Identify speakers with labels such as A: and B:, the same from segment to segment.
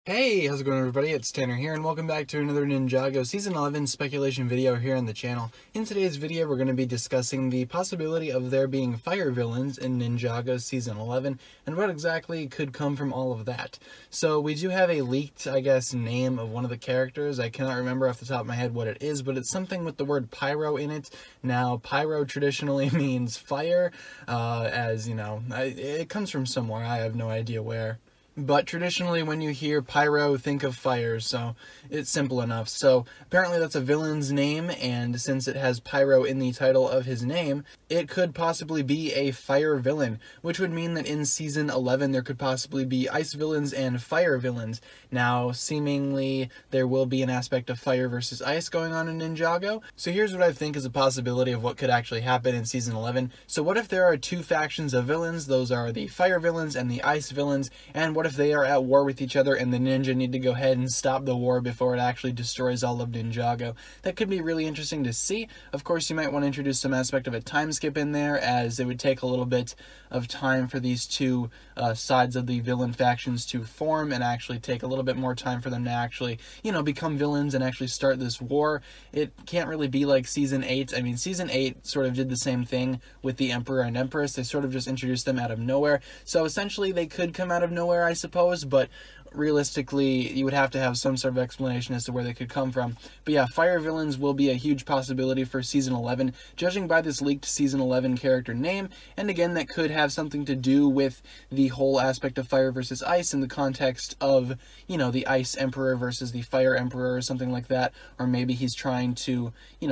A: Hey, how's it going everybody? It's Tanner here and welcome back to another Ninjago Season 11 speculation video here on the channel. In today's video we're going to be discussing the possibility of there being fire villains in Ninjago Season 11 and what exactly could come from all of that. So we do have a leaked, name of one of the characters. I cannot remember off the top of my head what it is, but it's something with the word pyro in it. Now, pyro traditionally means fire, it comes from somewhere, I have no idea where. But traditionally when you hear pyro, think of fire, so it's simple enough. So apparently that's a villain's name, and since it has pyro in the title of his name, it could possibly be a fire villain, which would mean that in Season 11 there could possibly be ice villains and fire villains. Now, seemingly there will be an aspect of fire versus ice going on in Ninjago, so here's what I think is a possibility of what could actually happen in Season 11. So what if there are two factions of villains? Those are the fire villains and the ice villains, and what if they are at war with each other and the ninja need to go ahead and stop the war before it actually destroys all of Ninjago? That could be really interesting to see. Of course, you might want to introduce some aspect of a time skip in there, as it would take a little bit of time for these two sides of the villain factions to form, and actually take a little bit more time for them to actually, become villains and actually start this war. It can't really be like Season 8. I mean, Season 8 sort of did the same thing with the Emperor and Empress. They sort of just introduced them out of nowhere. So essentially they could come out of nowhere, I suppose, but realistically you would have to have some sort of explanation as to where they could come from. But yeah, fire villains will be a huge possibility for Season 11, judging by this leaked Season 11 character name, and again that could have something to do with the whole aspect of fire versus ice in the context of, the Ice Emperor versus the Fire Emperor or something like that, or maybe he's trying to,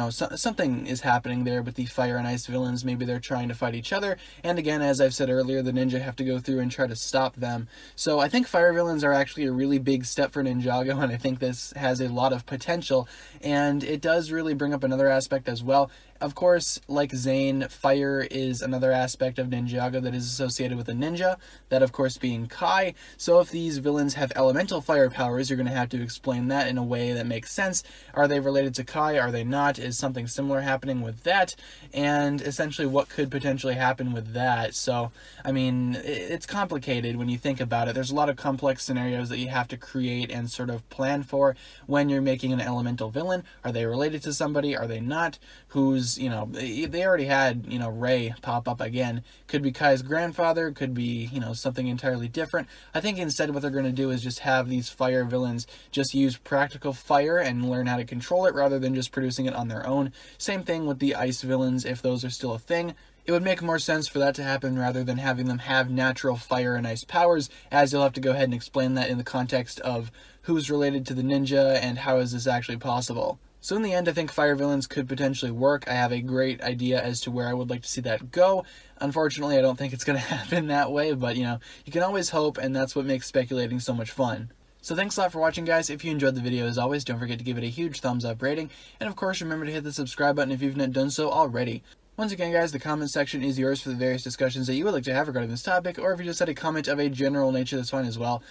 A: something is happening there with the fire and ice villains. Maybe they're trying to fight each other, and again, as I've said earlier, the ninja have to go through and try to stop them. So I think fire villains are actually a really big step for Ninjago, and I think this has a lot of potential, and it does really bring up another aspect as well. Of course, like Zane, fire is another aspect of Ninjago that is associated with a ninja, that of course being Kai. So if these villains have elemental fire powers, you're going to have to explain that in a way that makes sense. Are they related to Kai? Are they not? Is something similar happening with that? And essentially what could potentially happen with that? So, I mean, it's complicated when you think about it. There's a lot of complex scenarios that you have to create and sort of plan for when you're making an elemental villain. Are they related to somebody? Are they not? Who's, they already had, Ray pop up again. Could be Kai's grandfather, could be, something entirely different. I think instead what they're going to do is just have these fire villains just use practical fire and learn how to control it rather than just producing it on their own. Same thing with the ice villains, if those are still a thing. It would make more sense for that to happen rather than having them have natural fire and ice powers, as you'll have to go ahead and explain that in the context of who's related to the ninja and how is this actually possible. So in the end, I think fire villains could potentially work. I have a great idea as to where I would like to see that go. Unfortunately, I don't think it's going to happen that way, but you can always hope, and that's what makes speculating so much fun. So thanks a lot for watching, guys. If you enjoyed the video, as always, don't forget to give it a huge thumbs up rating, and of course remember to hit the subscribe button if you've not done so already. Once again, guys, the comment section is yours for the various discussions that you would like to have regarding this topic, or if you just had a comment of a general nature, that's fine as well.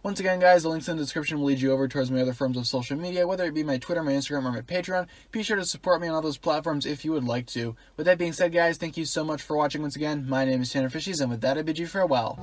A: Once again, guys, the links in the description will lead you over towards my other forms of social media, whether it be my Twitter, my Instagram, or my Patreon. Be sure to support me on all those platforms if you would like to. With that being said, guys, thank you so much for watching once again. My name is TannerFishies, and with that, I bid you farewell.